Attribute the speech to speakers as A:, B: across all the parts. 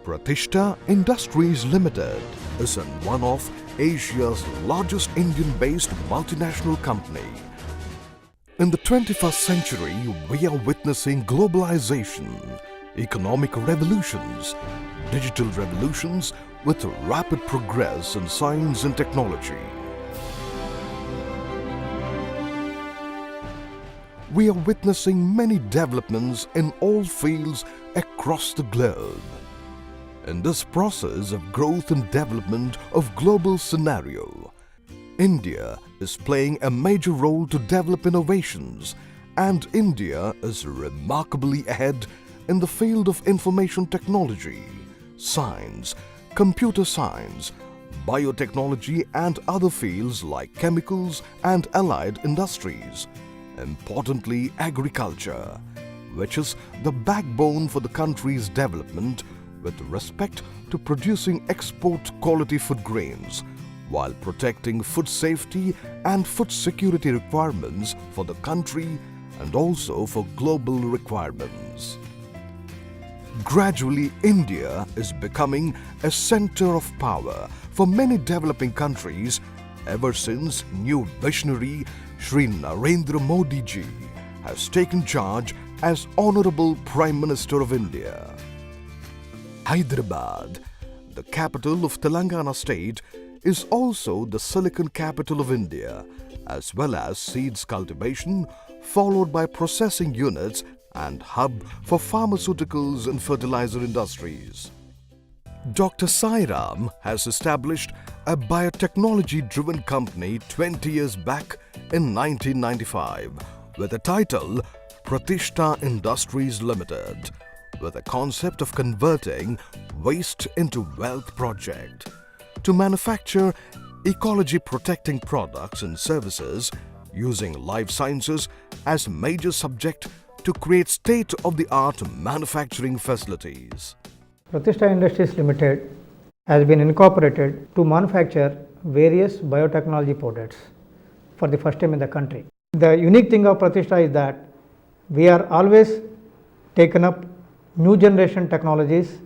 A: Prathista Industries Limited is one of Asia's largest Indian-based multinational company. In the 21st century, we are witnessing globalization, economic revolutions, digital revolutions with rapid progress in science and technology. We are witnessing many developments in all fields across the globe. In this process of growth and development of global scenario, India is playing a major role to develop innovations, and India is remarkably ahead in the field of information technology, science, computer science, biotechnology and other fields like chemicals and allied industries. Importantly, agriculture, which is the backbone for the country's development with respect to producing export quality food grains while protecting food safety and food security requirements for the country and also for global requirements. Gradually, India is becoming a center of power for many developing countries ever since new visionary Shri Narendra Modi ji has taken charge as Honorable Prime Minister of India. Hyderabad, the capital of Telangana state, is also the silicon capital of India, as well as seeds cultivation, followed by processing units and hub for pharmaceuticals and fertilizer industries. Dr. SAIRAM has established a biotechnology-driven company 20 years back in 1995 with the title Prathista Industries Limited, with a concept of converting waste into wealth project to manufacture ecology-protecting products and services using life sciences as major subject to create state-of-the-art manufacturing facilities.
B: Prathista Industries Limited has been incorporated to manufacture various biotechnology products for the first time in the country. The unique thing of Prathista is that we are always taken up new generation technologies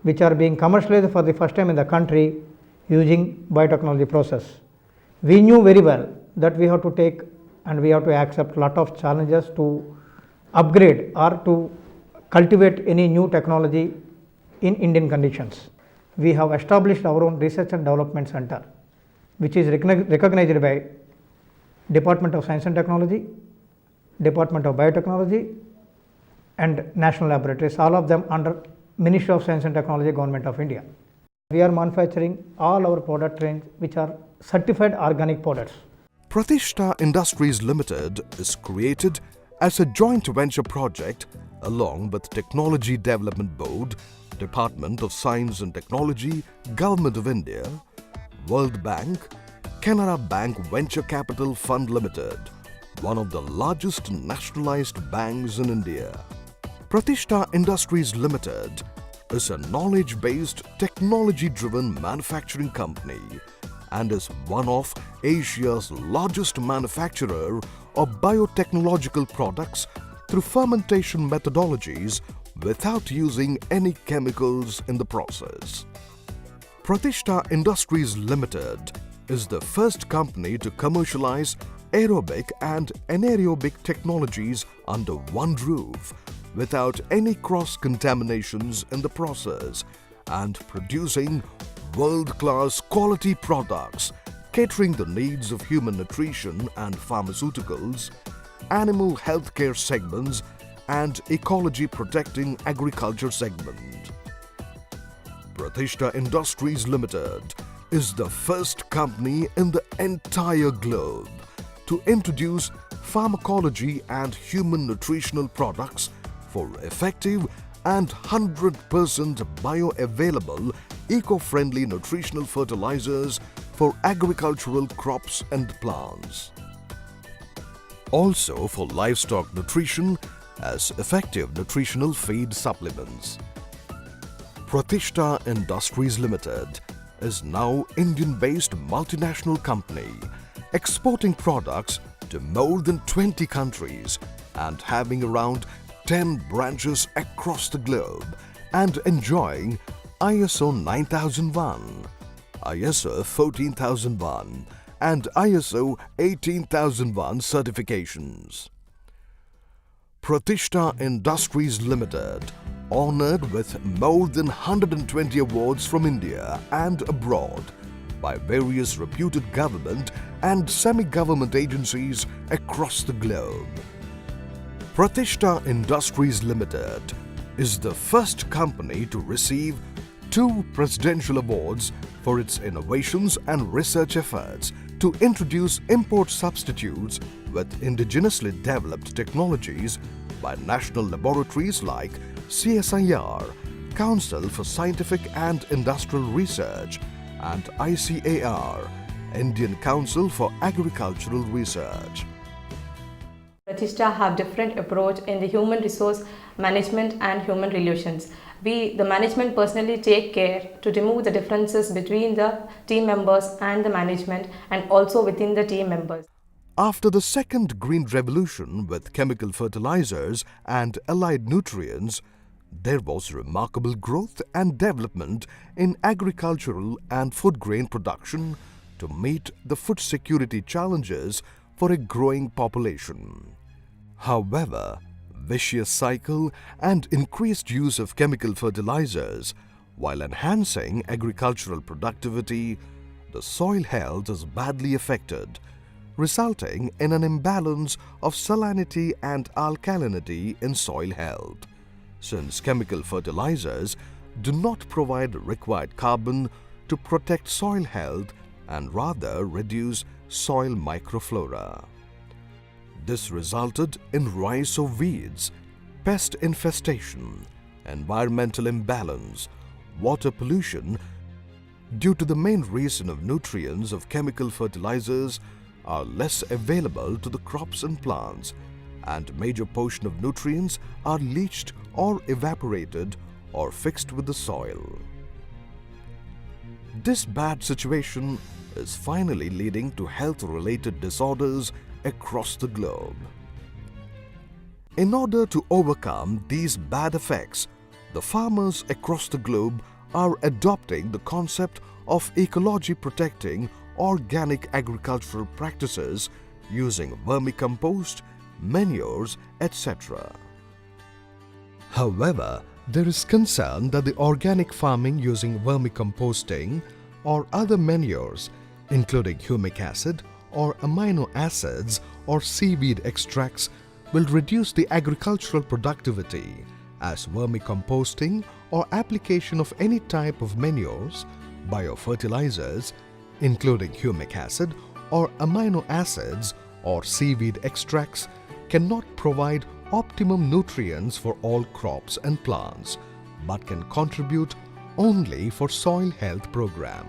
B: which are being commercialized for the first time in the country using biotechnology process. We knew very well that we have to take and we have to accept a lot of challenges to upgrade or to cultivate any new technology in Indian conditions. We have established our own research and development center, which is recognized by Department of Science and Technology, Department of Biotechnology and National Laboratories, all of them under Ministry of Science and Technology, Government of India. We are manufacturing all our product range which are certified organic products.
A: Prathista Industries Limited is created as a joint venture project along with Technology Development Board, Department of Science and Technology, Government of India, World Bank, Canara Bank Venture Capital Fund Limited, one of the largest nationalized banks in India. Prathista Industries Limited is a knowledge-based, technology-driven manufacturing company and is one of Asia's largest manufacturer of biotechnological products through fermentation methodologies without using any chemicals in the process. Prathista Industries Limited is the first company to commercialize aerobic and anaerobic technologies under one roof without any cross-contaminations in the process and producing world-class quality products catering the needs of human nutrition and pharmaceuticals, animal healthcare segments and ecology-protecting agriculture segment. Prathista Industries Limited is the first company in the entire globe to introduce pharmacology and human nutritional products for effective and 100% bioavailable, eco-friendly nutritional fertilizers for agricultural crops and plants. Also for livestock nutrition as effective nutritional feed supplements. Prathista Industries Limited is now Indian-based multinational company exporting products to more than 20 countries and having around 10 branches across the globe and enjoying ISO 9001, ISO 14001 and ISO 18001 certifications. Pratista Industries Limited, honored with more than 120 awards from India and abroad by various reputed government and semi-government agencies across the globe. Pratista Industries Limited is the first company to receive 2 presidential awards for its innovations and research efforts to introduce import substitutes with indigenously developed technologies by national laboratories like CSIR, Council for Scientific and Industrial Research, and ICAR, Indian Council for Agricultural Research.
C: Pratista have different approach in the human resource management and human relations. We, the management, personally take care to remove the differences between the team members and the management and also within the team members.
A: After the second green revolution with chemical fertilizers and allied nutrients, there was remarkable growth and development in agricultural and food grain production to meet the food security challenges for a growing population. However, vicious cycle and increased use of chemical fertilizers, while enhancing agricultural productivity, the soil health is badly affected, resulting in an imbalance of salinity and alkalinity in soil health, since chemical fertilizers do not provide required carbon to protect soil health and rather reduce soil microflora. This resulted in rise of weeds, pest infestation, environmental imbalance, water pollution due to the main reason of nutrients of chemical fertilizers are less available to the crops and plants, and major portion of nutrients are leached or evaporated or fixed with the soil. This bad situation is finally leading to health-related disorders across the globe. In order to overcome these bad effects, the farmers across the globe are adopting the concept of ecology protecting organic agricultural practices using vermicompost, manures, etc. However, there is concern that the organic farming using vermicomposting or other manures, including humic acid or amino acids or seaweed extracts, will reduce the agricultural productivity, as vermicomposting or application of any type of manures, biofertilizers, including humic acid or amino acids or seaweed extracts, cannot provide optimum nutrients for all crops and plants, but can contribute only for soil health program.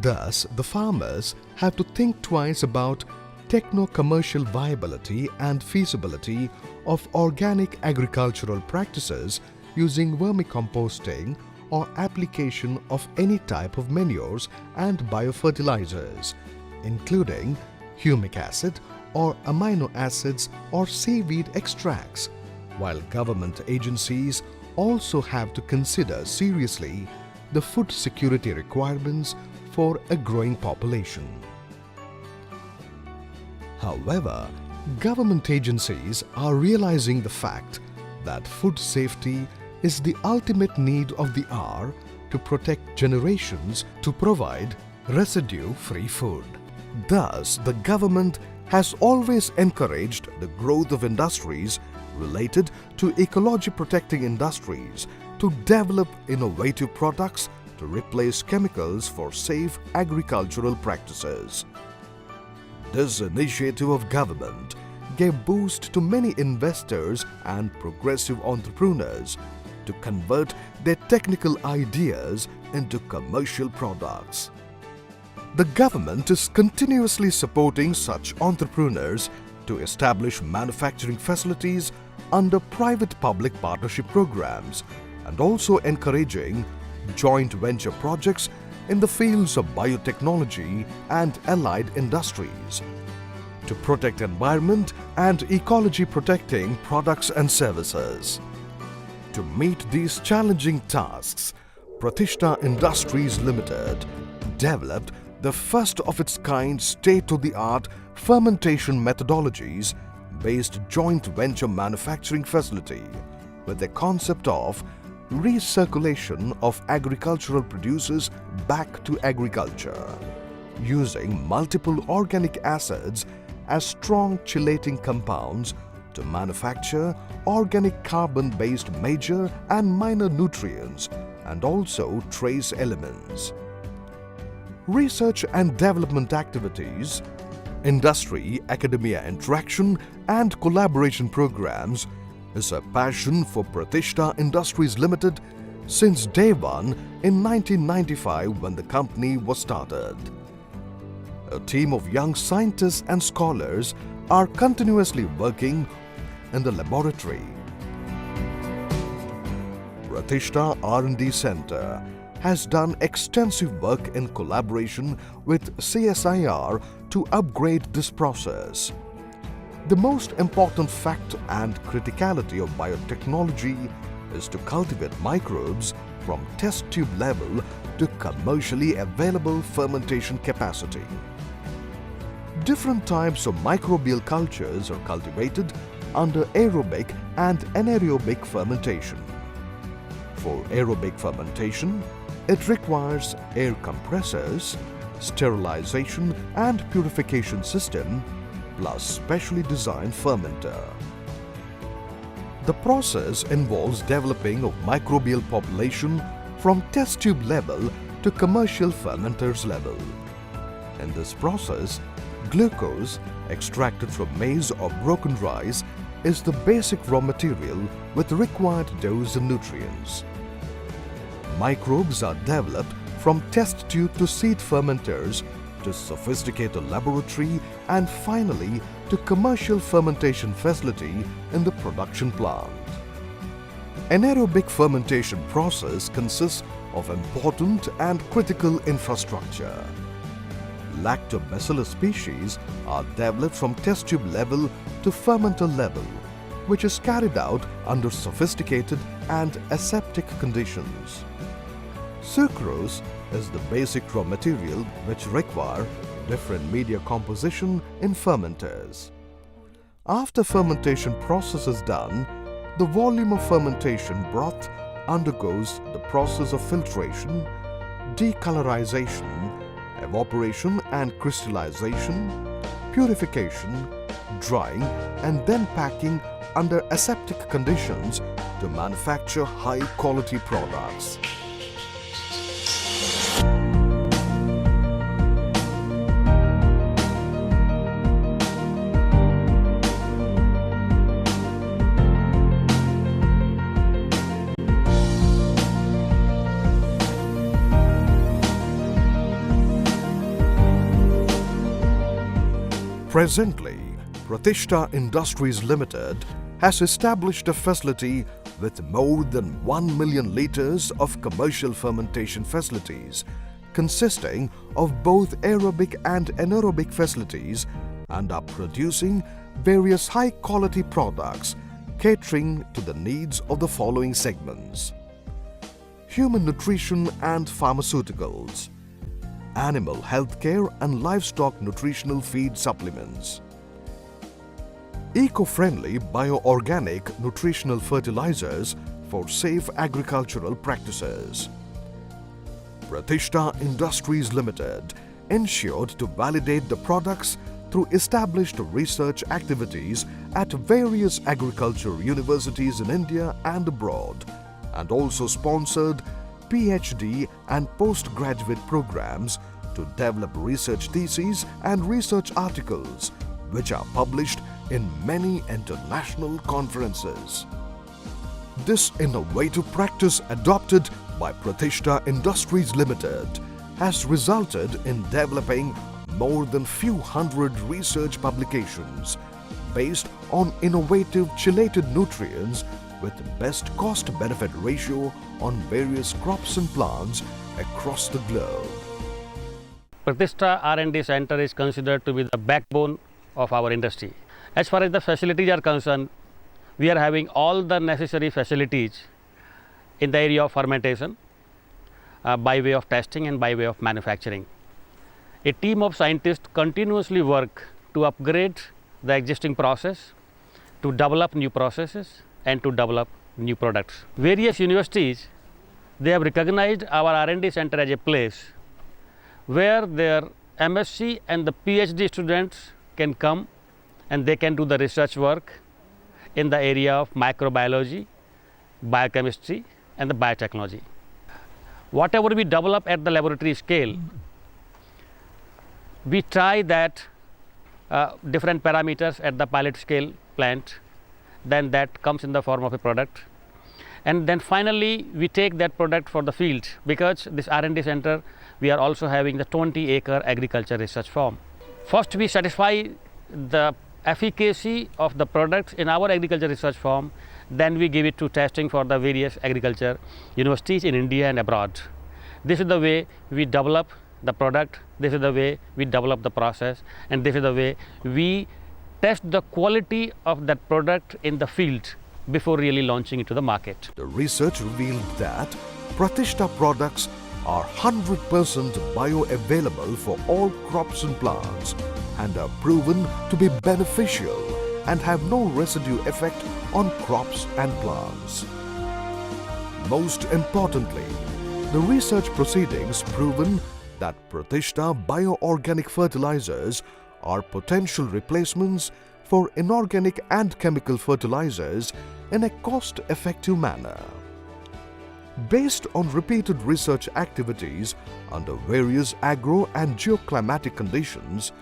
A: Thus, the farmers have to think twice about techno-commercial viability and feasibility of organic agricultural practices using vermicomposting or application of any type of manures and biofertilizers, including humic acid or amino acids or seaweed extracts, while government agencies also have to consider seriously the food security requirements for a growing population. However, government agencies are realizing the fact that food safety is the ultimate need of the hour to protect generations to provide residue-free food. Thus, the government has always encouraged the growth of industries related to ecology-protecting industries to develop innovative products to replace chemicals for safe agricultural practices. This initiative of government gave boost to many investors and progressive entrepreneurs to convert their technical ideas into commercial products. The government is continuously supporting such entrepreneurs to establish manufacturing facilities under private-public partnership programs and also encouraging joint venture projects in the fields of biotechnology and allied industries to protect environment and ecology protecting products and services. To meet these challenging tasks, Prathista Industries Limited developed the first of its kind state-of-the-art fermentation methodologies based joint venture manufacturing facility with the concept of recirculation of agricultural produces back to agriculture, using multiple organic acids as strong chelating compounds to manufacture organic carbon-based major and minor nutrients and also trace elements. Research and development activities, industry, academia interaction and collaboration programs is a passion for Prathista Industries Limited since day one in 1995 when the company was started. A team of young scientists and scholars are continuously working in the laboratory. Prathista R&D Center has done extensive work in collaboration with CSIR to upgrade this process. The most important fact and criticality of biotechnology is to cultivate microbes from test tube level to commercially available fermentation capacity. Different types of microbial cultures are cultivated under aerobic and anaerobic fermentation. For aerobic fermentation, it requires air compressors, sterilization and purification system, plus specially designed fermenter. The process involves developing of microbial population from test tube level to commercial fermenters level. In this process, glucose extracted from maize or broken rice is the basic raw material with the required dose of nutrients. Microbes are developed from test tube to seed fermenters to sophisticated laboratory and finally to commercial fermentation facility in the production plant. Anaerobic fermentation process consists of important and critical infrastructure. Lactobacillus species are developed from test tube level to fermenter level, which is carried out under sophisticated and aseptic conditions. Sucrose is the basic raw material which require different media composition in fermenters. After fermentation process is done, the volume of fermentation broth undergoes the process of filtration, decolorization, evaporation and crystallization, purification, drying and then packing under aseptic conditions to manufacture high-quality products. Presently, Prathista Industries Limited has established a facility with more than 1 million liters of commercial fermentation facilities, consisting of both aerobic and anaerobic facilities, and are producing various high-quality products catering to the needs of the following segments: human nutrition and pharmaceuticals, animal healthcare and livestock nutritional feed supplements, eco-friendly bioorganic nutritional fertilizers for safe agricultural practices. Prathista Industries Limited ensured to validate the products through established research activities at various agriculture universities in India and abroad, and also sponsored PhD and postgraduate programs to develop research theses and research articles which are published in many international conferences. This innovative practice adopted by Prathista Industries Limited has resulted in developing more than few hundred research publications based on innovative chelated nutrients with best cost-benefit ratio on various crops and plants across the globe.
D: Prathista R&D Center is considered to be the backbone of our industry. As far as the facilities are concerned, we are having all the necessary facilities in the area of fermentation by way of testing and by way of manufacturing. A team of scientists continuously work to upgrade the existing process, to develop new processes and to develop new products. Various universities, they have recognized our R&D center as a place where their MSc and the PhD students can come and they can do the research work in the area of microbiology, biochemistry and the biotechnology. Whatever we develop at the laboratory scale, we try that different parameters at the pilot scale plant, then that comes in the form of a product. And then finally, we take that product for the field, because this R&D center, we are also having the 20-acre agriculture research farm. First, we satisfy the efficacy of the products in our agriculture research farm, then we give it to testing for the various agriculture universities in India and abroad. This is the way we develop the product, this is the way we develop the process, and this is the way we test the quality of that product in the field before really launching it to the market.
A: The research revealed that Pratista products are 100% bioavailable for all crops and plants and are proven to be beneficial and have no residue effect on crops and plants. Most importantly, the research proceedings proven that Pratista bioorganic fertilizers are potential replacements for inorganic and chemical fertilizers in a cost-effective manner. Based on repeated research activities under various agro and geoclimatic conditions,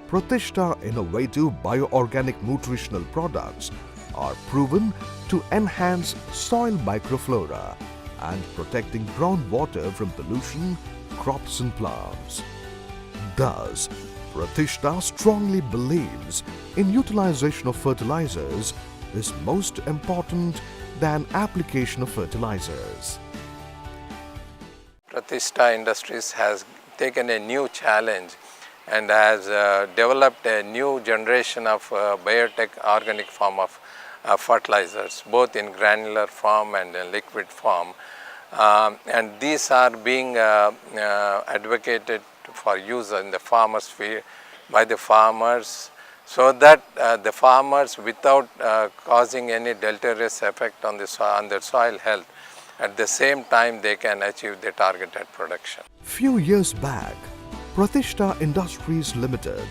A: Pratista innovative bioorganic nutritional products are proven to enhance soil microflora and protecting groundwater from pollution, crops and plants. Thus, Pratista strongly believes in utilization of fertilizers is most important than application of fertilizers.
E: Prathista Industries has taken a new challenge and has developed a new generation of biotech organic form of fertilizers, both in granular form and in liquid form. And these are being advocated for use in the farmers field by the farmers, so that the farmers, without causing any deleterious effect on their soil health, at the same time they can achieve the targeted production.
A: Few years back, Prathista Industries Limited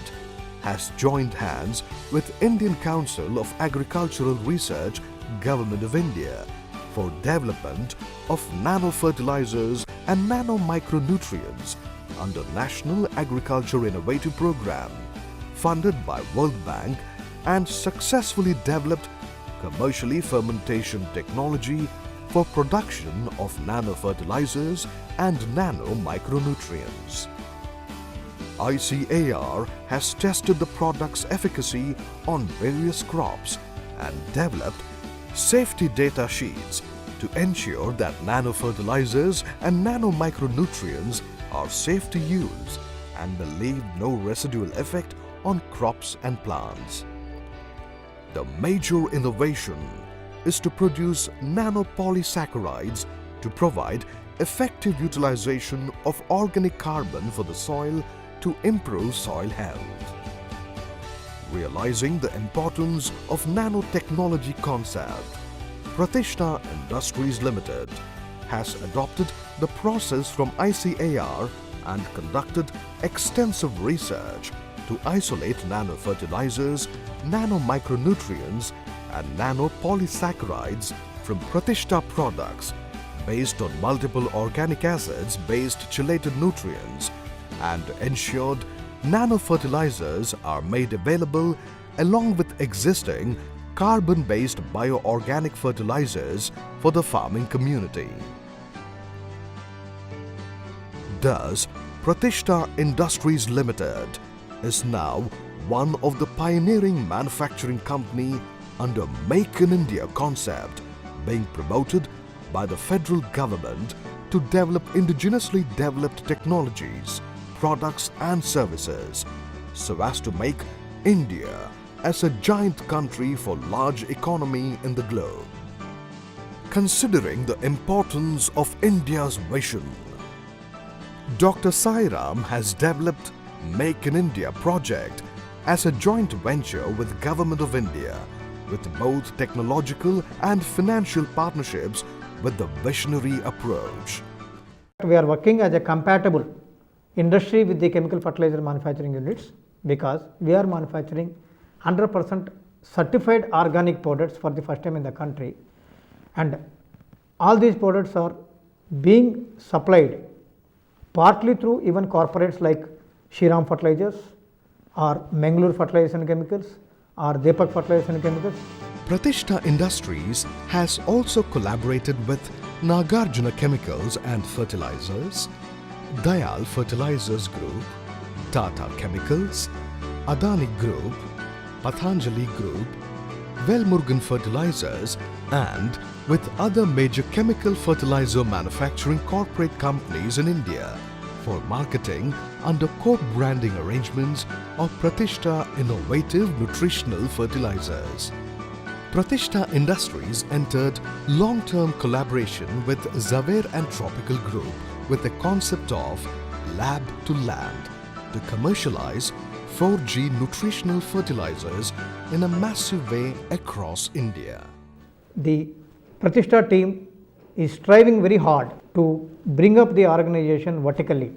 A: has joined hands with Indian Council of Agricultural Research, Government of India, for development of nano-fertilizers and nano-micronutrients under National Agriculture Innovative Program, funded by World Bank, and successfully developed commercially fermentation technology for production of nano-fertilizers and nano-micronutrients. ICAR has tested the product's efficacy on various crops and developed safety data sheets to ensure that nano-fertilizers and nano-micronutrients are safe to use and will leave no residual effect on crops and plants. The major innovation is to produce nanopolysaccharides to provide effective utilization of organic carbon for the soil to improve soil health. Realizing the importance of nanotechnology concept, Prathista Industries Limited has adopted the process from ICAR and conducted extensive research to isolate nano-fertilizers, nano-micronutrients and nano-polysaccharides from Prathista products based on multiple organic acids-based chelated nutrients, and ensured nano-fertilizers are made available along with existing carbon-based bioorganic fertilizers for the farming community. Thus, Prathista Industries Limited is now one of the pioneering manufacturing company under Make in India concept being promoted by the federal government to develop indigenously developed technologies, products and services so as to make India as a giant country for large economy in the globe. considering the importance of India's vision. Dr. SAIRAM has developed Make in India project as a joint venture with Government of India, with both technological and financial partnerships with the visionary approach.
B: We are working as a compatible industry with the chemical fertilizer manufacturing units because we are manufacturing 100% certified organic products for the first time in the country, and all these products are being supplied partly through even corporates like SAIRAM Fertilizers or Mangalore Fertilizers and Chemicals or Deepak Fertilizers and Chemicals.
A: Pratista Industries has also collaborated with Nagarjuna Chemicals and Fertilizers, Dayal Fertilizers Group, Tata Chemicals, Adani Group, Patanjali Group, Velmurugan Fertilizers, and with other major chemical fertilizer manufacturing corporate companies in India for marketing under co-branding arrangements of Pratista innovative nutritional fertilizers. Pratista Industries entered long-term collaboration with Zaver and Tropical Group with the concept of lab to land to commercialize 4G nutritional fertilizers in a massive way across India.
B: The Pratista team is striving very hard to bring up the organization vertically.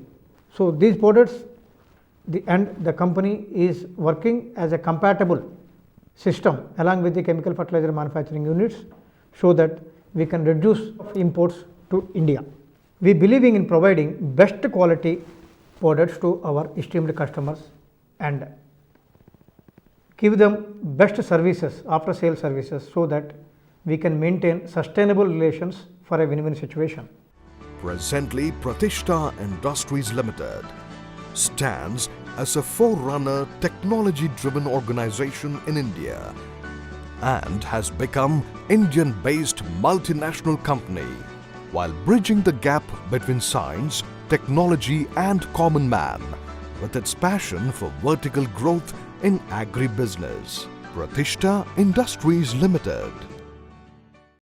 B: So these products, the company is working as a compatible system along with the chemical fertilizer manufacturing units so that we can reduce imports to India. We believing in providing best quality products to our esteemed customers and give them best services, after sales services, so that we can maintain sustainable relations for a win-win situation.
A: Presently, Pratista Industries Limited stands as a forerunner technology-driven organization in India and has become Indian-based multinational company while bridging the gap between science, technology and common man with its passion for vertical growth in agri-business. Pratista Industries Limited.